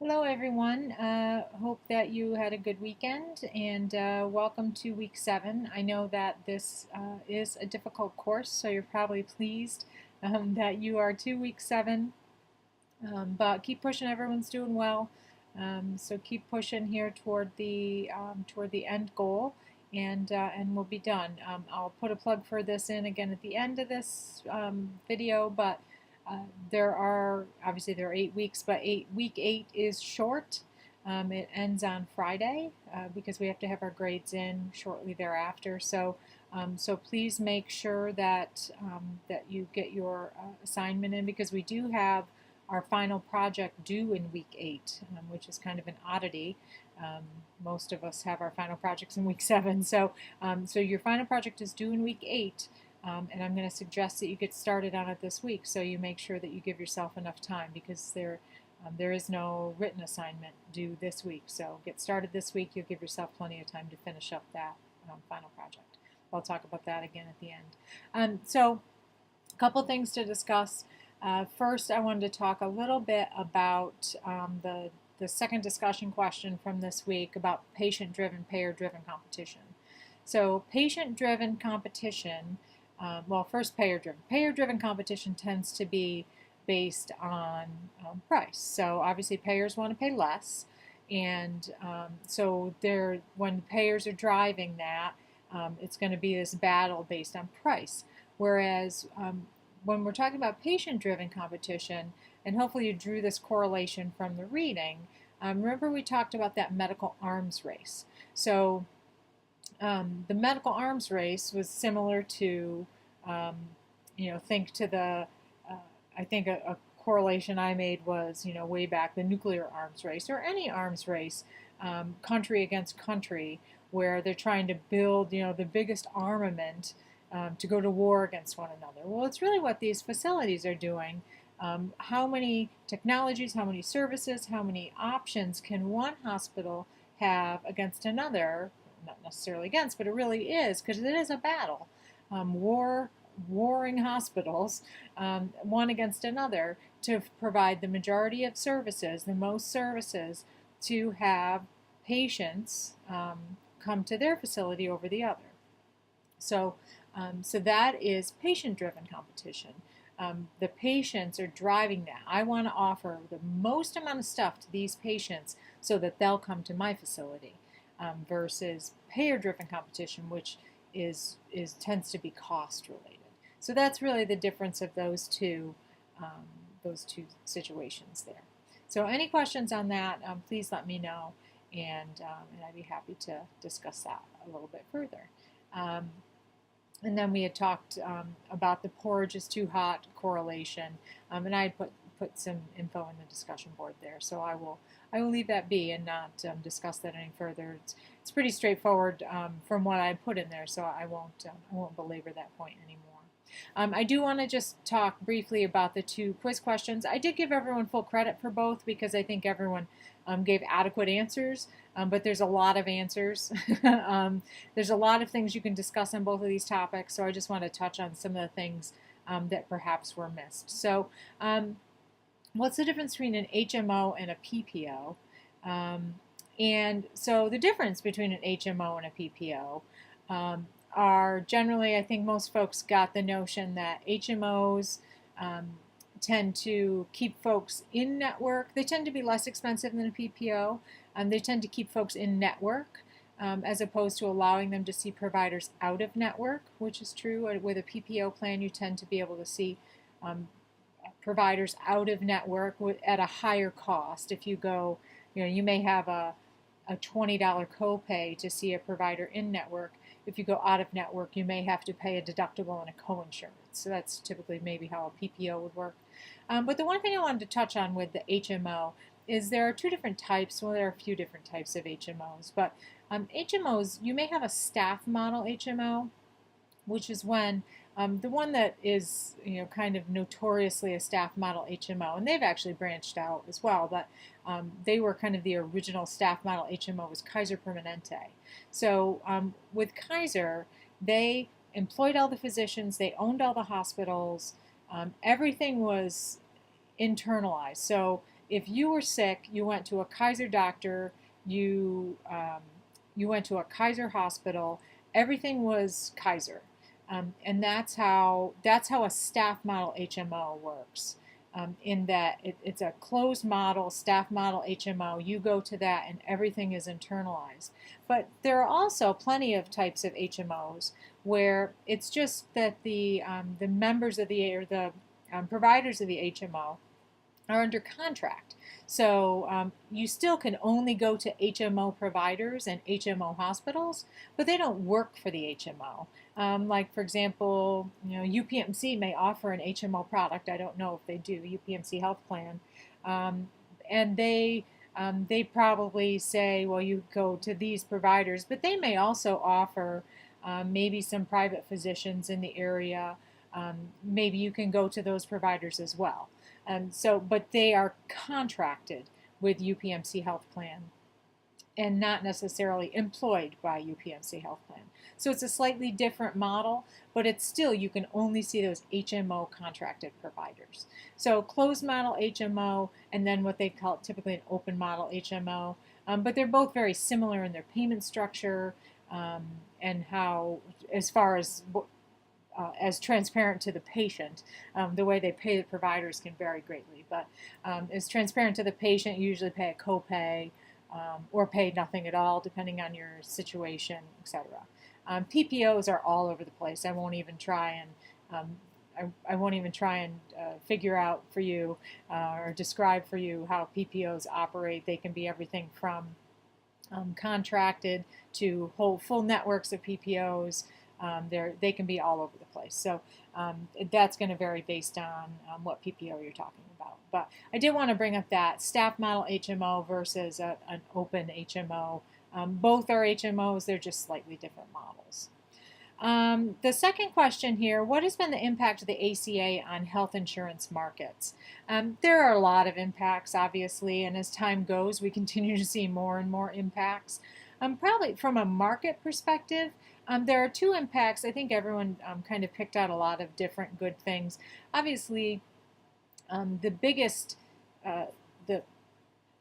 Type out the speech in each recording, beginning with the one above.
Hello, everyone. Hope that you had a good weekend and welcome to week 7. I know that this is a difficult course, so you're probably pleased that you are to week 7. But keep pushing, everyone's doing well. So keep pushing here toward the end goal, and we'll be done. I'll put a plug for this in again at the end of this video, but there are obviously there are 8 weeks, but week 8 is short. It ends on Friday because we have to have our grades in shortly thereafter. So please make sure that you get your assignment in, because we do have our final project due in week 8, which is kind of an oddity. Um, Most of us have our final projects in week 7. So your final project is due in week 8, and I'm going to suggest that you get started on it this week, so you make sure that you give yourself enough time, because there is no written assignment due this week. So get started this week. You'll give yourself plenty of time to finish up that final project. I'll talk about that again at the end. So a couple things to discuss. First, I wanted to talk a little bit about the second discussion question from this week about patient-driven, payer-driven competition. So patient-driven competition, first payer-driven. Payer-driven competition tends to be based on price. So obviously payers want to pay less, and so when payers are driving that, it's going to be this battle based on price. Whereas when we're talking about patient-driven competition, and hopefully you drew this correlation from the reading, remember we talked about that medical arms race. So the medical arms race was similar to, think to I think a correlation I made was, way back, the nuclear arms race, or any arms race, country against country, where they're trying to build, the biggest armament to go to war against one another. Well, it's really what these facilities are doing. How many technologies, how many services, how many options can one hospital have against another? Not necessarily against, but it really is, because it is a battle. Warring hospitals, one against another, to provide the majority of services, the most services, to have patients come to their facility over the other. So that is patient-driven competition. The patients are driving that. I want to offer the most amount of stuff to these patients so that they'll come to my facility, versus payer-driven competition, which tends to be cost-related. So that's really the difference of those two situations there. So any questions on that, please let me know, and I'd be happy to discuss that a little bit further. And then we had talked about the porridge is too hot correlation, and I had put some info in the discussion board there. So I will leave that be and not discuss that any further. It's pretty straightforward from what I put in there, so I won't belabor that point anymore. I do want to just talk briefly about the 2 quiz questions. I did give everyone full credit for both, because I think everyone gave adequate answers, but there's a lot of answers. There's a lot of things you can discuss on both of these topics, so I just want to touch on some of the things that perhaps were missed. So what's the difference between an HMO and a PPO? And so the difference between an HMO and a PPO are generally, I think most folks got the notion that HMOs tend to keep folks in network. They tend to be less expensive than a PPO. They tend to keep folks in network, as opposed to allowing them to see providers out of network, which is true. With a PPO plan, you tend to be able to see providers out of network at a higher cost. If you go, you may have a $20 copay to see a provider in network. If you go out of network, you may have to pay a deductible and a coinsurance. So that's typically maybe how a PPO would work. But the one thing I wanted to touch on with the HMO is there are 2 different types. Well, there are a few different types of HMOs, but HMOs, you may have a staff model HMO, which is when the one that is, kind of notoriously a staff model HMO, and they've actually branched out as well, but they were kind of the original staff model HMO, was Kaiser Permanente. So with Kaiser, they employed all the physicians, they owned all the hospitals, everything was internalized. So if you were sick, you went to a Kaiser doctor, you went to a Kaiser hospital, everything was Kaiser. And that's how a staff model HMO works. In that it's a closed model, staff model HMO. You go to that and everything is internalized. But there are also plenty of types of HMOs where it's just that the members of the providers of the HMO are under contract. So you still can only go to HMO providers and HMO hospitals, but they don't work for the HMO. Like for example, UPMC may offer an HMO product. I don't know if they do, UPMC Health Plan, and they probably say, well, you go to these providers, but they may also offer maybe some private physicians in the area. Maybe you can go to those providers as well. But they are contracted with UPMC Health Plan and not necessarily employed by UPMC Health Plan. So it's a slightly different model, but it's still, you can only see those HMO contracted providers. So closed model HMO and then what they call typically an open model HMO, but they're both very similar in their payment structure and how, as far as transparent to the patient. The way they pay the providers can vary greatly, but as transparent to the patient, you usually pay a copay or pay nothing at all, depending on your situation, etc. PPOs are all over the place. I won't even try and figure out for you or describe for you how PPOs operate. They can be everything from contracted to full networks of PPOs. They can be all over the place. So that's going to vary based on what PPO you're talking about. But I did want to bring up that staff model HMO versus an open HMO. Both are HMOs, they're just slightly different models. The second question here, what has been the impact of the ACA on health insurance markets? There are a lot of impacts, obviously, and as time goes, we continue to see more and more impacts. Probably from a market perspective, there are two impacts. I think everyone kind of picked out a lot of different good things. Obviously, the biggest,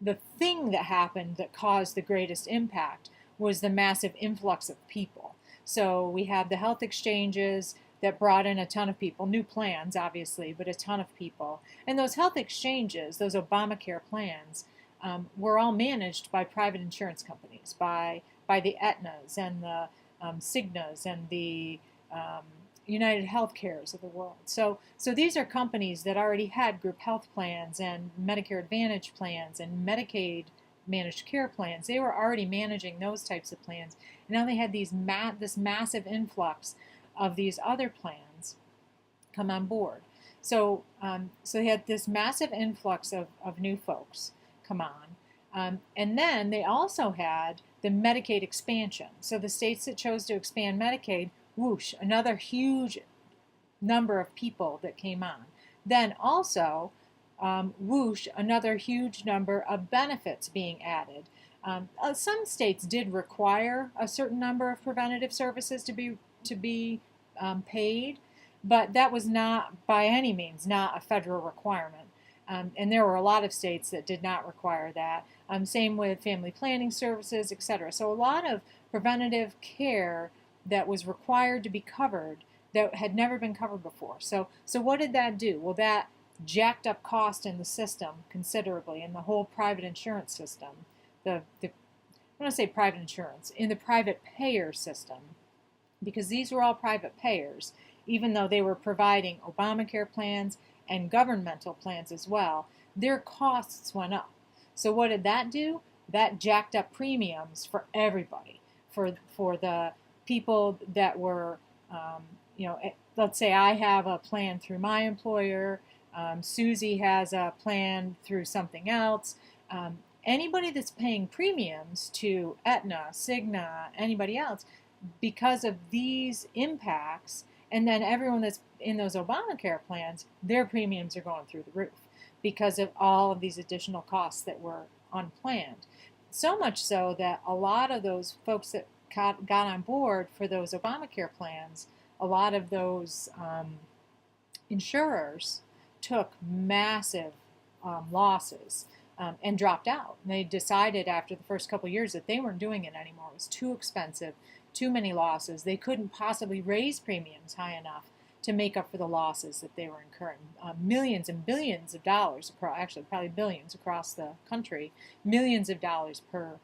the thing that happened that caused the greatest impact was the massive influx of people. So we had the health exchanges that brought in a ton of people, new plans obviously, but a ton of people. And those health exchanges, those Obamacare plans, were all managed by private insurance companies, by the Aetnas and the Cignas and the United Healthcares of the world. So these are companies that already had group health plans and Medicare Advantage plans and Medicaid managed care plans. They were already managing those types of plans. And now they had this massive influx of these other plans come on board. So they had this massive influx of new folks come on. And then they also had the Medicaid expansion. So the states that chose to expand Medicaid, whoosh, another huge number of people that came on. Then also, whoosh, another huge number of benefits being added. Some states did require a certain number of preventative services to be paid, but that was not by any means not a federal requirement. And there were a lot of states that did not require that. Same with family planning services, etc. So a lot of preventative care that was required to be covered that had never been covered before. So what did that do? Well, that jacked up cost in the system considerably in the whole private insurance system. I want to say private insurance, in the private payer system, because these were all private payers, even though they were providing Obamacare plans and governmental plans as well, their costs went up. So what did that do? That jacked up premiums for everybody, for the people that were, let's say I have a plan through my employer, Susie has a plan through something else. Anybody that's paying premiums to Aetna, Cigna, anybody else, because of these impacts, and then everyone that's in those Obamacare plans, their premiums are going through the roof because of all of these additional costs that were unplanned. So much so that a lot of those folks that got on board for those Obamacare plans, a lot of those insurers took massive losses and dropped out. And they decided after the first couple of years that they weren't doing it anymore. It was too expensive, too many losses. They couldn't possibly raise premiums high enough to make up for the losses that they were incurring. Millions and billions of dollars, actually probably billions across the country, millions of dollars per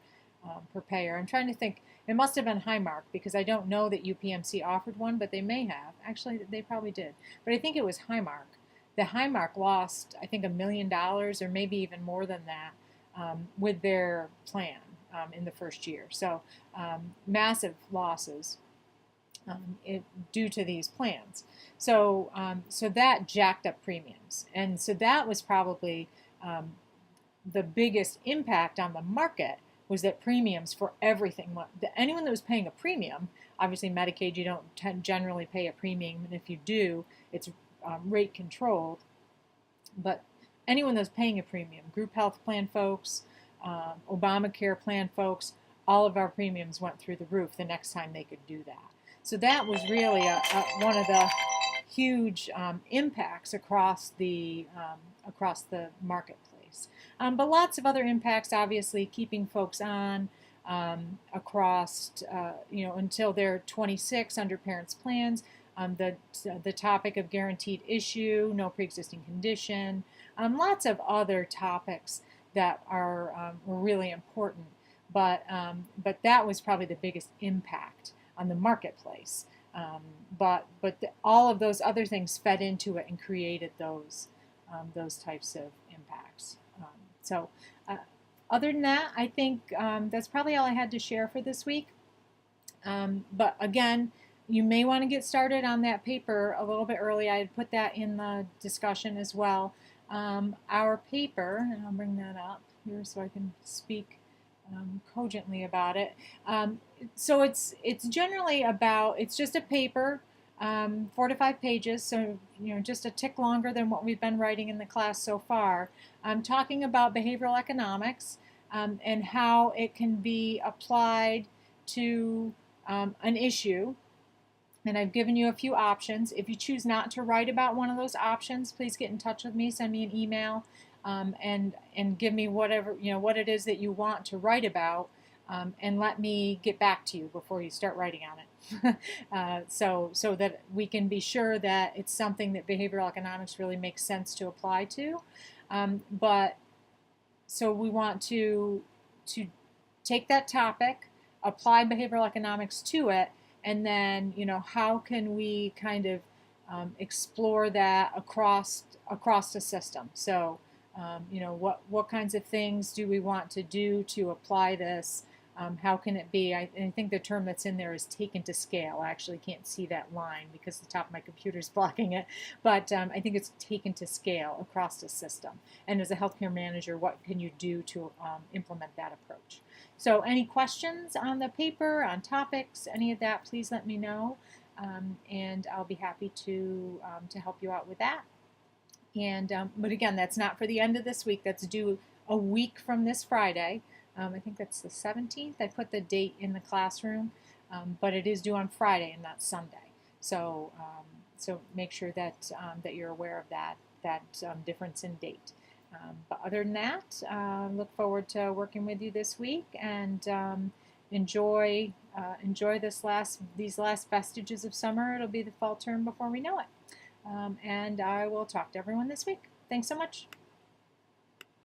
payer. I'm trying to think. It must have been Highmark, because I don't know that UPMC offered one, but they may have. Actually, they probably did. But I think it was Highmark. The Highmark lost, I think, $1 million or maybe even more than that with their plan in the first year. So massive losses due to these plans. So so that jacked up premiums, and so that was probably the biggest impact on the market, was that premiums for everything. Anyone that was paying a premium, obviously Medicaid, you don't generally pay a premium, and if you do, it's rate controlled. But anyone that's paying a premium, group health plan folks, Obamacare plan folks, all of our premiums went through the roof the next time they could do that. So that was really one of the huge impacts across the marketplace. But lots of other impacts, obviously, keeping folks on across, until they're 26 under parents' plans. The topic of guaranteed issue, no pre-existing condition, lots of other topics that were really important. But that was probably the biggest impact on the marketplace. All of those other things fed into it and created those types of impacts. Other than that, I think that's probably all I had to share for this week. But again, you may want to get started on that paper a little bit early. I had put that in the discussion as well. Our paper, and I'll bring that up here so I can speak cogently about it. So it's generally it's just a paper, 4 to 5 pages, so just a tick longer than what we've been writing in the class so far. I'm talking about behavioral economics and how it can be applied to an issue. And I've given you a few options. If you choose not to write about one of those options, please get in touch with me, send me an email, and give me whatever, what it is that you want to write about, and let me get back to you before you start writing on it. So that we can be sure that it's something that behavioral economics really makes sense to apply to. So we want to take that topic, apply behavioral economics to it, and then how can we kind of explore that across the system. So what kinds of things do we want to do to apply this? How can it be? I think the term that's in there is taken to scale. I actually can't see that line because the top of my computer is blocking it. But I think it's taken to scale across the system. And as a healthcare manager, what can you do to implement that approach? So any questions on the paper, on topics, any of that, please let me know. And I'll be happy to help you out with that. And but again, that's not for the end of this week. That's due a week from this Friday. I think that's the 17th. I put the date in the classroom, but it is due on Friday and not Sunday. So make sure that you're aware of that difference in date. But other than that, look forward to working with you this week, and enjoy these last vestiges of summer. It'll be the fall term before we know it. And I will talk to everyone this week. Thanks so much.